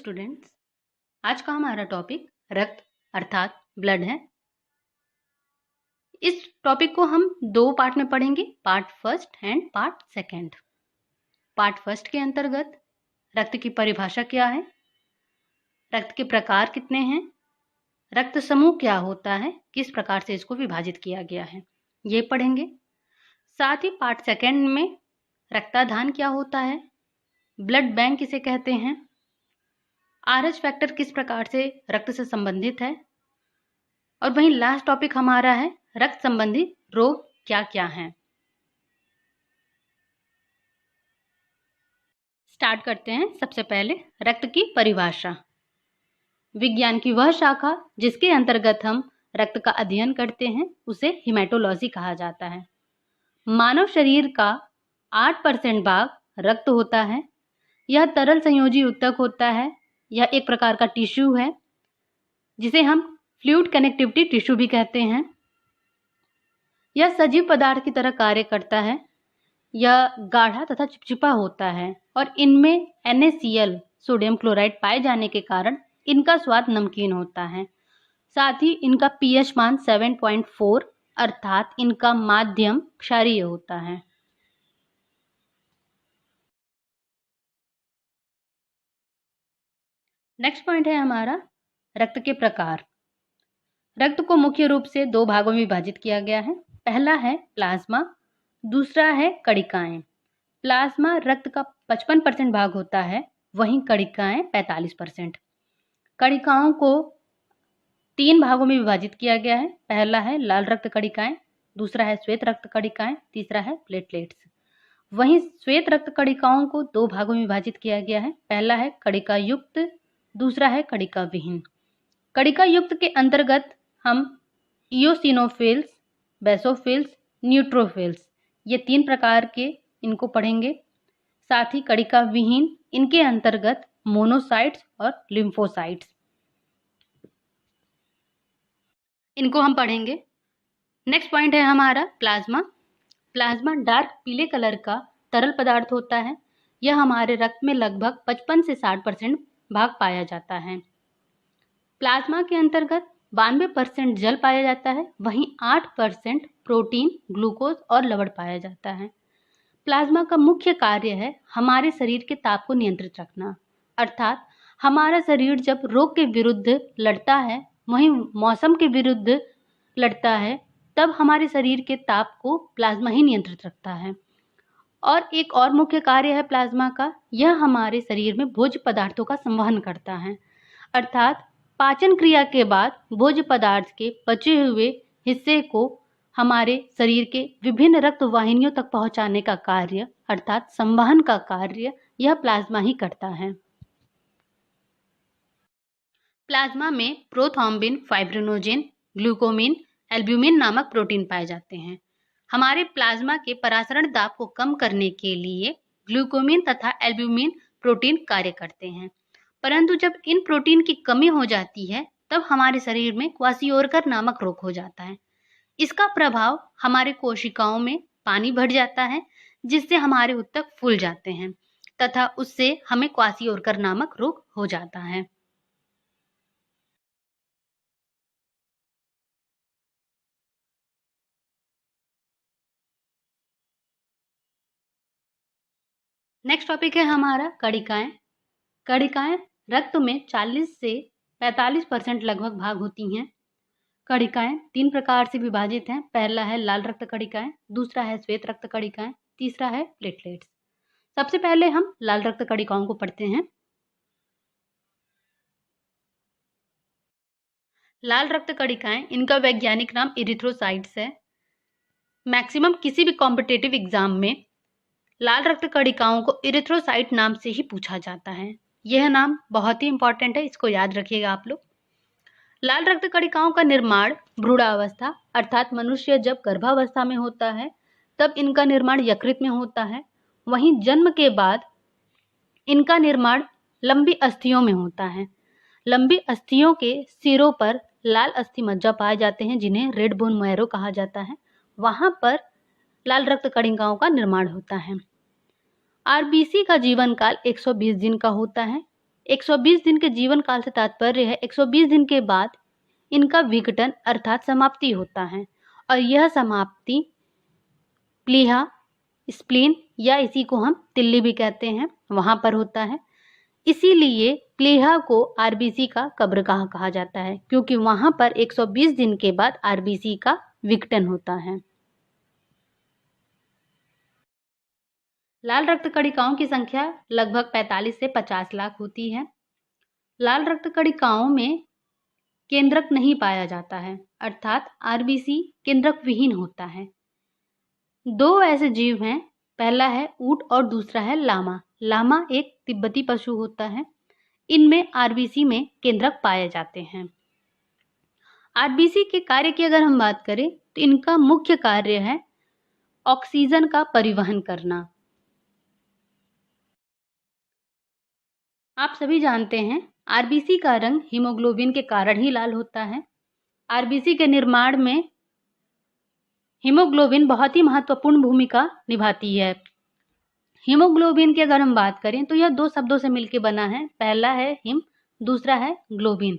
Students, आज का हमारा टॉपिक रक्त अर्थात ब्लड है। इस टॉपिक को हम दो पार्ट में पढ़ेंगे, part first and part second. Part first के अंतर्गत रक्त की परिभाषा क्या है, रक्त के प्रकार कितने हैं, रक्त समूह क्या होता है, किस प्रकार से इसको विभाजित किया गया है, ये पढ़ेंगे। साथ ही पार्ट सेकंड में रक्तदान क्या होता है, ब्लड बैंक किसे कहते हैं, आरएच फैक्टर किस प्रकार से रक्त से संबंधित है, और वहीं लास्ट टॉपिक हमारा है रक्त संबंधी रोग क्या क्या हैं। स्टार्ट करते हैं। सबसे पहले रक्त की परिभाषा। विज्ञान की वह शाखा जिसके अंतर्गत हम रक्त का अध्ययन करते हैं उसे हिमेटोलॉजी कहा जाता है। मानव शरीर का 8% भाग रक्त होता है। यह तरल संयोजी ऊतक होता है। यह एक प्रकार का टिश्यू है जिसे हम फ्लूइड कनेक्टिविटी टिश्यू भी कहते हैं। यह सजीव पदार्थ की तरह कार्य करता है। यह गाढ़ा तथा चिपचिपा होता है और इनमें NaCl सोडियम क्लोराइड पाए जाने के कारण इनका स्वाद नमकीन होता है। साथ ही इनका pH मान 7.4 अर्थात इनका माध्यम क्षारीय होता है। नेक्स्ट पॉइंट है हमारा रक्त के प्रकार। रक्त को मुख्य रूप से दो भागों में विभाजित किया गया है। पहला है प्लाज्मा, दूसरा है कणिकाएं। प्लाज्मा रक्त का 55% भाग होता है, वहीं कणिकाएं 45%। कणिकाओं को 3 भागों में विभाजित किया गया है। पहला है लाल रक्त कणिकाएं, दूसरा है श्वेत रक्त कणिकाएं, तीसरा है प्लेटलेट्स। वहीं श्वेत रक्त कणिकाओं को 2 भागों में विभाजित किया गया है। पहला है कणिका युक्त, दूसरा है कणिका विहीन। कणिका युक्त के अंतर्गत हम इयोसिनोफिल्स, बेसोफिल्स, न्यूट्रोफिल्स ये 3 प्रकार के इनको पढ़ेंगे। साथ ही कणिका विहीन इनके अंतर्गत मोनोसाइट्स और लिम्फोसाइट्स इनको हम पढ़ेंगे। नेक्स्ट पॉइंट है हमारा प्लाज्मा। प्लाज्मा डार्क पीले कलर का तरल पदार्थ होता है। यह हमारे रक्त में लगभग 55 से 60% भाग पाया जाता है। प्लाज्मा के अंतर्गत 92% जल पाया जाता है, वहीं 8% प्रोटीन, ग्लूकोज और लवण पाया जाता है। प्लाज्मा का मुख्य कार्य है हमारे शरीर के ताप को नियंत्रित रखना, अर्थात हमारा शरीर जब रोग के विरुद्ध लड़ता है, वहीं मौसम के विरुद्ध लड़ता है, तब हमारे शरीर के ताप को प्लाज्मा ही नियंत्रित रखता है। और एक और मुख्य कार्य है प्लाज्मा का, यह हमारे शरीर में भोज्य पदार्थों का संवहन करता है, अर्थात पाचन क्रिया के बाद भोज्य पदार्थ के बचे हुए हिस्से को हमारे शरीर के विभिन्न रक्त वाहिनियों तक पहुंचाने का कार्य अर्थात संवहन का कार्य यह प्लाज्मा ही करता है। प्लाज्मा में प्रोथ्रोम्बिन, फाइब्रिनोजेन, ग्लूकोमीन, एल्ब्यूमिन नामक प्रोटीन पाए जाते हैं। हमारे प्लाज्मा के परासरण दाब को कम करने के लिए ग्लूकोमीन तथा एल्ब्यूमिन प्रोटीन कार्य करते हैं, परंतु जब इन प्रोटीन की कमी हो जाती है तब हमारे शरीर में क्वासियोरकर नामक रोग हो जाता है। इसका प्रभाव हमारे कोशिकाओं में पानी भर जाता है, जिससे हमारे ऊतक फूल जाते हैं तथा उससे हमें क्वासियोरकर नामक रोग हो जाता है। नेक्स्ट टॉपिक है हमारा कणिकाएं। कणिकाएं रक्त में 40 से 45% लगभग भाग होती हैं। कणिकाएं 3 प्रकार से विभाजित हैं। पहला है लाल रक्त कणिकाएं, दूसरा है श्वेत रक्त कणिकाएं, तीसरा है प्लेटलेट्स। सबसे पहले हम लाल रक्त कणिकाओं को पढ़ते हैं। लाल रक्त कणिकाएं, इनका वैज्ञानिक नाम इरिथ्रोसाइट्स है। मैक्सिमम किसी भी कॉम्पिटिटिव एग्जाम में लाल रक्त कणिकाओं को इरिथ्रोसाइट नाम से ही पूछा जाता है। यह नाम बहुत ही इंपॉर्टेंट है, इसको याद रखिएगा आप लोग। लाल रक्त कणिकाओं का निर्माण भ्रूणावस्था अर्थात मनुष्य जब गर्भावस्था में होता है तब इनका निर्माण यकृत में होता है। वहीं जन्म के बाद इनका निर्माण लंबी अस्थियों में होता है। लंबी अस्थियों के सिरों पर लाल अस्थि मज्जा पाए जाते हैं, जिन्हें रेड बोन मैरो कहा जाता है। वहां पर लाल रक्त कणिकाओं का निर्माण होता है। आरबीसी का जीवन काल 120 दिन का होता है। 120 दिन के जीवन काल से तात्पर्य है 120 दिन के बाद इनका विघटन अर्थात समाप्ति होता है, और यह समाप्ति प्लीहा, स्प्लीन या इसी को हम तिल्ली भी कहते हैं, वहां पर होता है। इसीलिए प्लीहा को आरबीसी का कब्रगाह कहा जाता है, क्योंकि वहां पर 120 दिन के बाद आरबीसी का विघटन होता है। लाल रक्त कणिकाओं की संख्या लगभग 45 से 50 लाख होती है। लाल रक्त कणिकाओं में केंद्रक नहीं पाया जाता है, अर्थात आरबीसी केंद्रक विहीन होता है। दो ऐसे जीव हैं, पहला है ऊंट और दूसरा है लामा। लामा एक तिब्बती पशु होता है। इनमें आरबीसी में केंद्रक पाए जाते हैं। आरबीसी के कार्य की अगर हम बात करें तो इनका मुख्य कार्य है ऑक्सीजन का परिवहन करना। आप सभी जानते हैं आरबीसी का रंग हीमोग्लोबिन के कारण ही लाल होता है। आरबीसी के निर्माण में हीमोग्लोबिन बहुत ही महत्वपूर्ण भूमिका निभाती है। हीमोग्लोबिन की अगर हम बात करें तो यह दो शब्दों से मिलकर बना है, पहला है हिम, दूसरा है ग्लोबिन।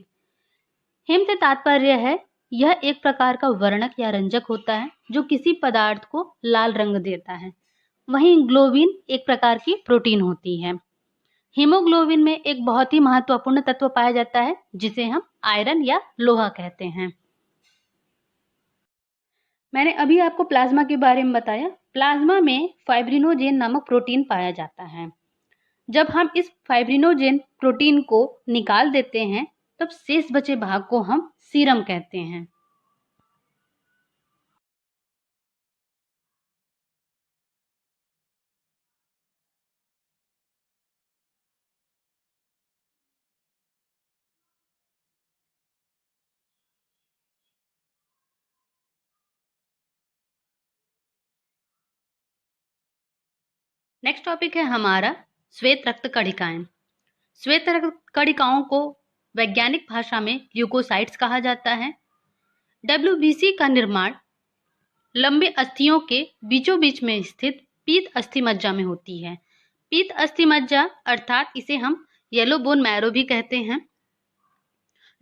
हिम से तात्पर्य है यह एक प्रकार का वर्णक या रंजक होता है जो किसी पदार्थ को लाल रंग देता है। वहीं ग्लोबिन एक प्रकार की प्रोटीन होती है। हीमोग्लोबिन में एक बहुत ही महत्वपूर्ण तत्व पाया जाता है जिसे हम आयरन या लोहा कहते हैं। मैंने अभी आपको प्लाज्मा के बारे में बताया। प्लाज्मा में फाइब्रिनोजेन नामक प्रोटीन पाया जाता है। जब हम इस फाइब्रिनोजेन प्रोटीन को निकाल देते हैं तब शेष बचे भाग को हम सीरम कहते हैं। नेक्स्ट टॉपिक है हमारा श्वेत रक्त कणिकाएं। श्वेत रक्त कणिकाओं को वैज्ञानिक भाषा में ल्यूकोसाइट्स कहा जाता है। डब्ल्यूबीसी का निर्माण लंबे अस्थियों के बीचों बीच में स्थित पीत अस्थि मज्जा में होती है। पीत अस्थि मज्जा अर्थात इसे हम येलो बोन मैरो भी कहते हैं।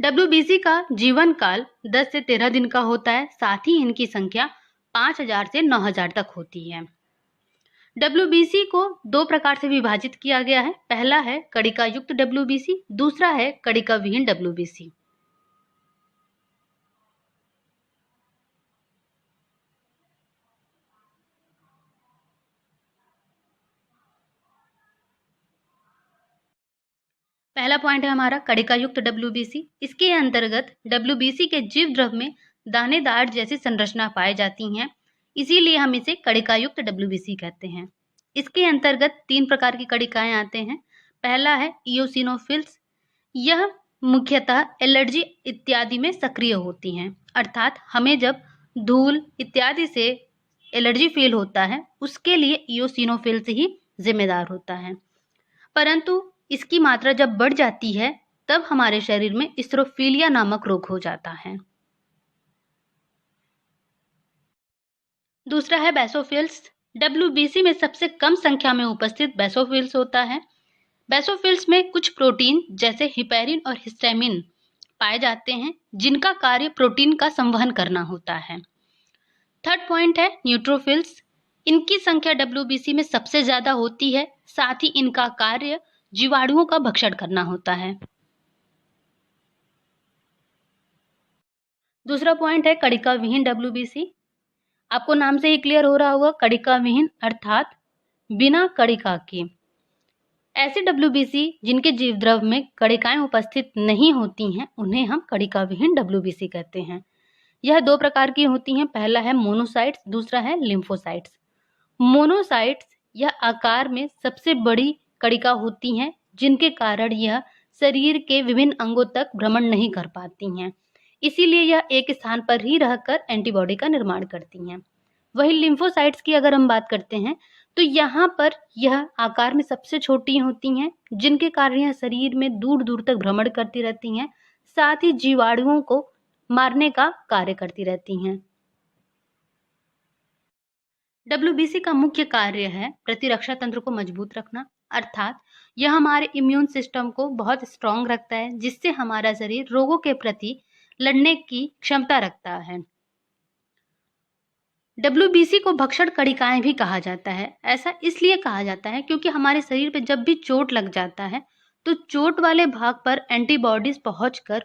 डब्ल्यूबीसी का जीवन काल 10 से 13 दिन का होता है। साथ ही इनकी संख्या 5000 से 9000 तक होती है। डब्ल्यूबीसी को दो प्रकार से विभाजित किया गया है। पहला है कणिका युक्त डब्ल्यूबीसी, दूसरा है कणिका विहीन डब्ल्यूबीसी। पहला पॉइंट है हमारा कणिका युक्त डब्ल्यूबीसी। इसके अंतर्गत डब्ल्यूबीसी के जीव द्रव में दानेदार जैसी संरचना पाई जाती हैं, इसीलिए हम इसे कणिका युक्त डब्ल्यूबीसी कहते हैं। इसके अंतर्गत 3 प्रकार की कणिकाएं आते हैं। पहला है इयोसिनोफिल्स। यह मुख्यतः एलर्जी इत्यादि में सक्रिय होती हैं, अर्थात हमें जब धूल इत्यादि से एलर्जी फील होता है उसके लिए इयोसिनोफिल्स ही जिम्मेदार होता है। परंतु इसकी मात्रा जब बढ़ जाती है तब हमारे शरीर में स्टेरोफिलिया नामक रोग हो जाता है। दूसरा है बेसोफिल्स। डब्ल्यूबीसी में सबसे कम संख्या में उपस्थित बेसोफिल्स होता है। बेसोफिल्स में कुछ प्रोटीन जैसे हिपैरिन और हिस्टामिन पाए जाते हैं जिनका कार्य प्रोटीन का संवहन करना होता है। थर्ड पॉइंट है न्यूट्रोफिल्स। इनकी संख्या डब्ल्यूबीसी में सबसे ज्यादा होती है। साथ ही इनका कार्य जीवाणुओं का भक्षण करना होता है। दूसरा पॉइंट है कणिका विहीन डब्ल्यूबीसी। आपको नाम से ही क्लियर हो रहा होगा, कणिका विहीन अर्थात बिना कणिका के। ऐसे डब्ल्यूबीसी जिनके जीव द्रव में कणिकाएं उपस्थित नहीं होती हैं उन्हें हम कणिका विहीन डब्ल्यूबीसी कहते हैं। यह 2 प्रकार की होती हैं। पहला है मोनोसाइट्स, दूसरा है लिम्फोसाइट्स। मोनोसाइट्स यह आकार में सबसे बड़ी कणिका होती हैं जिनके कारण यह शरीर के विभिन्न अंगों तक भ्रमण नहीं कर पाती हैं, इसीलिए यह एक स्थान पर ही रहकर एंटीबॉडी का निर्माण करती हैं। वहीं लिम्फोसाइट्स की अगर हम बात करते हैं तो यहाँ पर यह आकार में सबसे छोटी होती हैं जिनके कारण यह शरीर में दूर दूर तक भ्रमण करती रहती हैं, साथ ही जीवाणुओं को मारने का कार्य करती रहती हैं। डब्ल्यूबीसी का मुख्य कार्य है प्रतिरक्षा तंत्र को मजबूत रखना, अर्थात यह हमारे इम्यून सिस्टम को बहुत स्ट्रांग रखता है, जिससे हमारा शरीर रोगों के प्रति लड़ने की क्षमता रखता है। डब्ल्यूबीसी को भक्षण कणिकाएं भी कहा जाता है। ऐसा इसलिए कहा जाता है क्योंकि हमारे शरीर पे जब भी चोट लग जाता है तो चोट वाले भाग पर एंटीबॉडीज पहुंचकर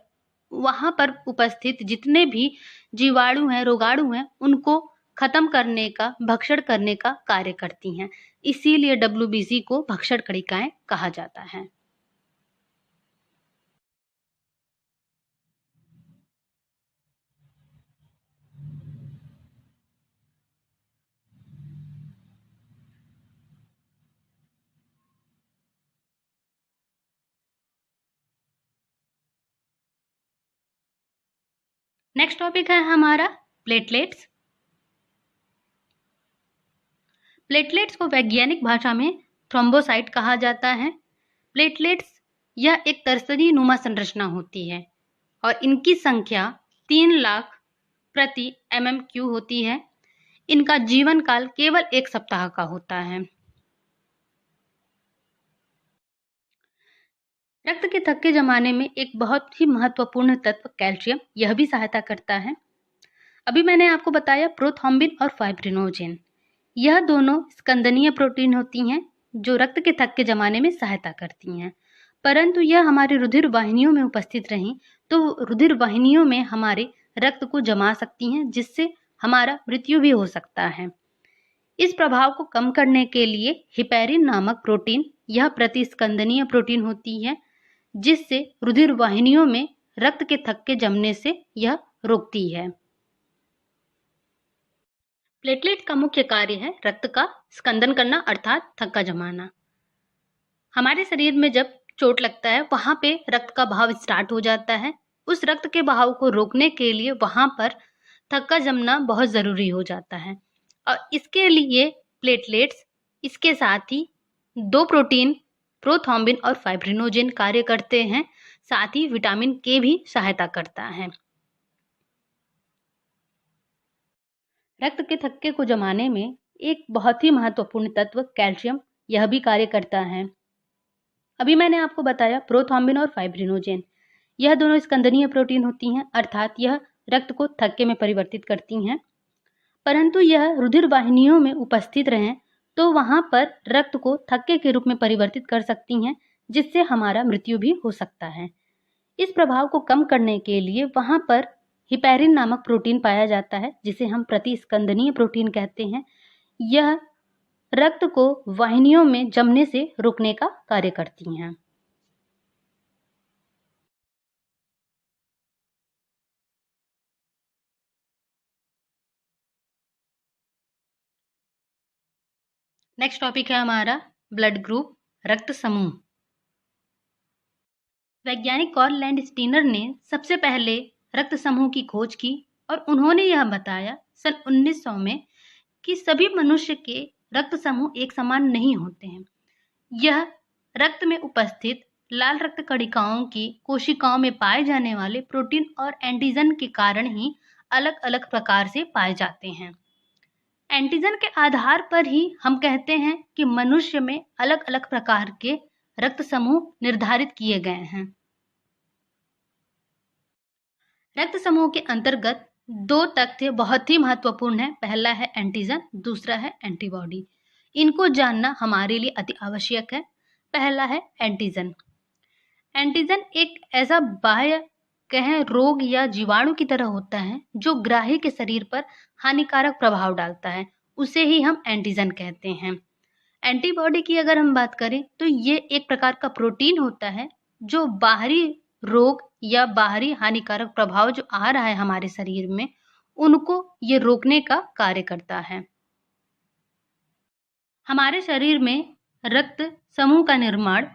वहां पर उपस्थित जितने भी जीवाणु हैं, रोगाणु हैं, उनको खत्म करने का, भक्षण करने का कार्य करती हैं। इसीलिए डब्ल्यूबीसी को भक्षण कणिकाएं कहा जाता है। नेक्स्ट टॉपिक है हमारा प्लेटलेट्स। प्लेटलेट्स को वैज्ञानिक भाषा में थ्रोम्बोसाइट कहा जाता है। प्लेटलेट्स यह एक तरसरी नुमा संरचना होती है और इनकी संख्या 3 लाख प्रति mmQ होती है। इनका जीवन काल केवल 1 सप्ताह का होता है। रक्त के थक्के जमाने में एक बहुत ही महत्वपूर्ण तत्व कैल्शियम यह भी सहायता करता है। अभी मैंने आपको बताया प्रोथ्रोम्बिन और फाइब्रिनोजेन, यह दोनों स्कंदनीय प्रोटीन होती हैं जो रक्त के थक्के जमाने में सहायता करती हैं, परंतु यह हमारी रुधिर वाहिनियों में उपस्थित रहें तो रुधिर वाहिनियों में हमारे रक्त को जमा सकती हैं, जिससे हमारा मृत्यु भी हो सकता है। इस प्रभाव को कम करने के लिए हिपैरिन नामक प्रोटीन, यह प्रतिस्कंदनीय प्रोटीन होती है, जिससे रुधिर वाहिनियों में रक्त के थक्के जमने से यह रोकती है। प्लेटलेट का मुख्य कार्य है रक्त का स्कंदन करना अर्थात थक्का जमाना। हमारे शरीर में जब चोट लगता है वहां पे रक्त का बहाव स्टार्ट हो जाता है। उस रक्त के बहाव को रोकने के लिए वहां पर थक्का जमना बहुत जरूरी हो जाता है और इसके लिए प्लेटलेट्स, इसके साथ ही 2 प्रोटीन प्रोथ्रोम्बिन और फाइब्रिनोजेन कार्य करते हैं। साथ ही विटामिन के भी सहायता करता है। रक्त के थक्के को जमाने में एक बहुत ही महत्वपूर्ण तत्व कैल्शियम यह भी कार्य करता है। अभी मैंने आपको बताया प्रोथ्रोम्बिन और फाइब्रिनोजेन, यह दोनों स्कंदनीय प्रोटीन होती हैं, अर्थात यह रक्त को थक्के में परिवर्तित करती हैं, परंतु यह रुधिर वाहिनियों में उपस्थित रहें तो वहां पर रक्त को थक्के के रूप में परिवर्तित कर सकती हैं, जिससे हमारा मृत्यु भी हो सकता है। इस प्रभाव को कम करने के लिए वहां पर हिपैरिन नामक प्रोटीन पाया जाता है, जिसे हम प्रतिस्कंदनीय प्रोटीन कहते हैं। यह रक्त को वाहिनियों में जमने से रोकने का कार्य करती हैं। नेक्स्ट टॉपिक है हमारा ब्लड ग्रुप, रक्त समूह। वैज्ञानिक कार्ल लैंडस्टीनर ने सबसे पहले रक्त समूह की खोज की और उन्होंने यह बताया सन 1900 में कि सभी मनुष्य के रक्त समूह एक समान नहीं होते हैं। यह रक्त में उपस्थित लाल रक्त कणिकाओं की कोशिकाओं में पाए जाने वाले प्रोटीन और एंटीजन के कारण ही अलग अलग प्रकार से पाए जाते हैं। एंटीजन के आधार पर ही हम कहते हैं कि मनुष्य में अलग अलग प्रकार के रक्त समूह निर्धारित किए गए हैं। रक्त समूह के अंतर्गत 2 तथ्य बहुत ही महत्वपूर्ण है। पहला है एंटीजन, दूसरा है एंटीबॉडी। इनको जानना हमारे लिए अति आवश्यक है। पहला है एंटीजन। एंटीजन एक ऐसा बाह्य कहें रोग या जीवाणु की तरह होता है जो ग्राही के शरीर पर हानिकारक प्रभाव डालता है, उसे ही हम एंटीजन कहते हैं। एंटीबॉडी की अगर हम बात करें तो ये एक प्रकार का प्रोटीन होता है जो बाहरी रोग या बाहरी हानिकारक प्रभाव जो आ रहा है हमारे शरीर में, उनको ये रोकने का कार्य करता है। हमारे शरीर में रक्त समूह का निर्माण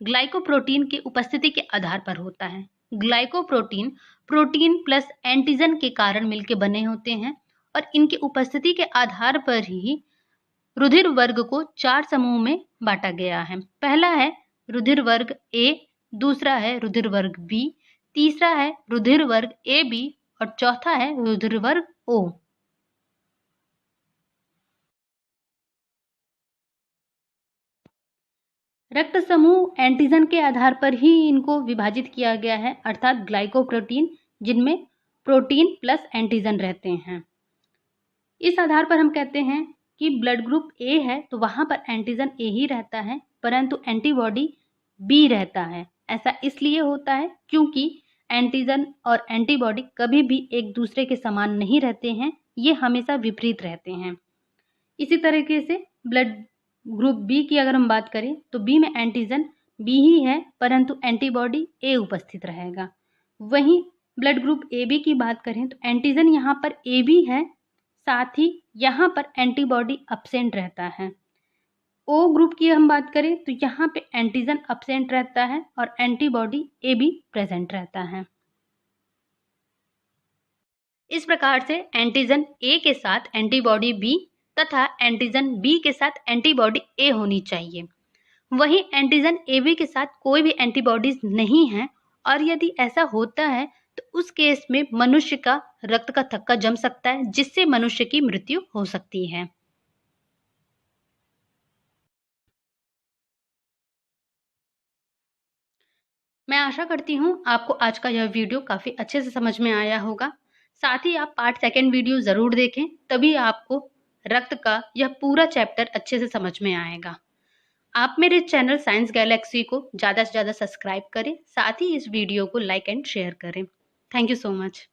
ग्लाइकोप्रोटीन की उपस्थिति के आधार पर होता है। ग्लाइकोप्रोटीन प्रोटीन प्लस एंटीजन के कारण मिलकर बने होते हैं और इनकी उपस्थिति के आधार पर ही रुधिर वर्ग को 4 समूह में बांटा गया है। पहला है रुधिर वर्ग ए, दूसरा है रुधिर वर्ग बी, तीसरा है रुधिर वर्ग ए बी और चौथा है रुधिर वर्ग ओ। रक्त समूह एंटीजन के आधार पर ही इनको विभाजित किया गया है, अर्थात ग्लाइकोप्रोटीन, जिनमें प्रोटीन प्लस एंटीजन रहते हैं। इस आधार पर हम कहते हैं कि ब्लड ग्रुप ए है तो वहाँ पर एंटीजन ए ही रहता है, परंतु एंटीबॉडी बी रहता है। ऐसा इसलिए होता है क्योंकि एंटीजन और एंटीबॉडी कभी भी एक दूसरे के समान नहीं रहते हैं, ये हमेशा विपरीत रहते हैं। इसी तरीके से ब्लड ग्रुप बी की अगर हम बात करें तो बी में एंटीजन बी ही है, परंतु एंटीबॉडी ए उपस्थित रहेगा। वहीं ब्लड ग्रुप ए बी की बात करें तो एंटीजन यहाँ पर ए बी है, साथ ही यहाँ पर एंटीबॉडी अब्सेंट रहता है। ओ ग्रुप की हम बात करें तो यहाँ पे एंटीजन अब्सेंट रहता है और एंटीबॉडी ए बी प्रेजेंट रहता है। इस प्रकार से एंटीजन ए के साथ एंटीबॉडी बी तथा एंटीजन बी के साथ एंटीबॉडी ए होनी चाहिए। वहीं एंटीजन ए बी के साथ कोई भी एंटीबॉडीज नहीं है, और यदि ऐसा होता है तो उस केस में मनुष्य का रक्त का थक्का जम सकता है, जिससे मनुष्य की मृत्यु हो सकती है। मैं आशा करती हूँ आपको आज का यह वीडियो काफ़ी अच्छे से समझ में आया होगा। साथ ही आप पार्ट सेकंड वीडियो ज़रूर देखें, तभी आपको रक्त का यह पूरा चैप्टर अच्छे से समझ में आएगा। आप मेरे चैनल साइंस गैलेक्सी को ज़्यादा से ज़्यादा सब्सक्राइब करें, साथ ही इस वीडियो को लाइक एंड शेयर करें। Thank you so much.